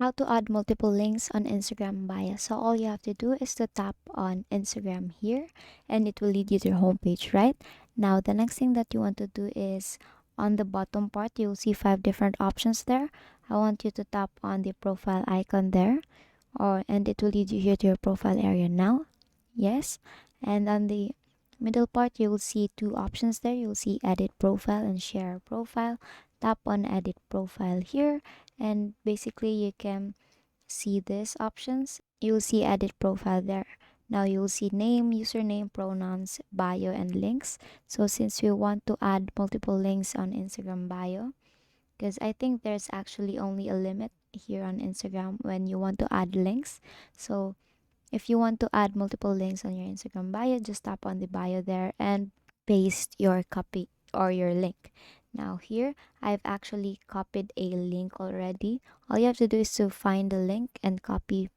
How to add multiple links on Instagram bio. So all you have to do is to tap on Instagram here and it will lead you to your homepage, right? Now the next thing that you want to do is on the bottom part, you'll see 5 different options there. I want you to tap on the profile icon there and it will lead you here to your profile area now. Yes. And on the middle part, you will see 2 options there. You'll see edit profile and share profile. Tap on edit profile here and basically you can see these options. You'll see edit profile there. Now you'll see name, username, pronouns, bio, and links. So since we want to add multiple links on Instagram bio, because I think there's actually only a limit here on Instagram when you want to add links. So if you want to add multiple links on your Instagram bio, just tap on the bio there and paste your copy or your link. Now here, I've actually copied a link already. All you have to do is to find the link and copy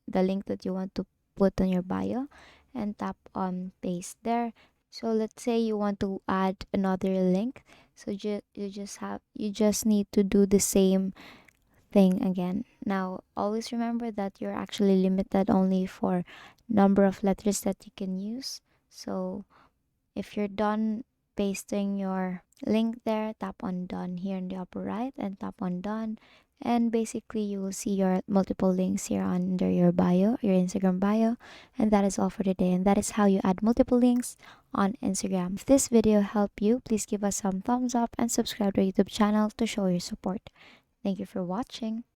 the link that you want to put on your bio and tap on paste there. So let's say you want to add another link. So you just need to do the same thing again. Now, always remember that you're actually limited only for number of letters that you can use. So, if you're done pasting your link there, tap on done here in the upper right and tap on done. And basically, you will see your multiple links here under your bio, your Instagram bio. And that is all for today. And that is how you add multiple links on Instagram. If this video helped you, please give us some thumbs up and subscribe to our YouTube channel to show your support. Thank you for watching.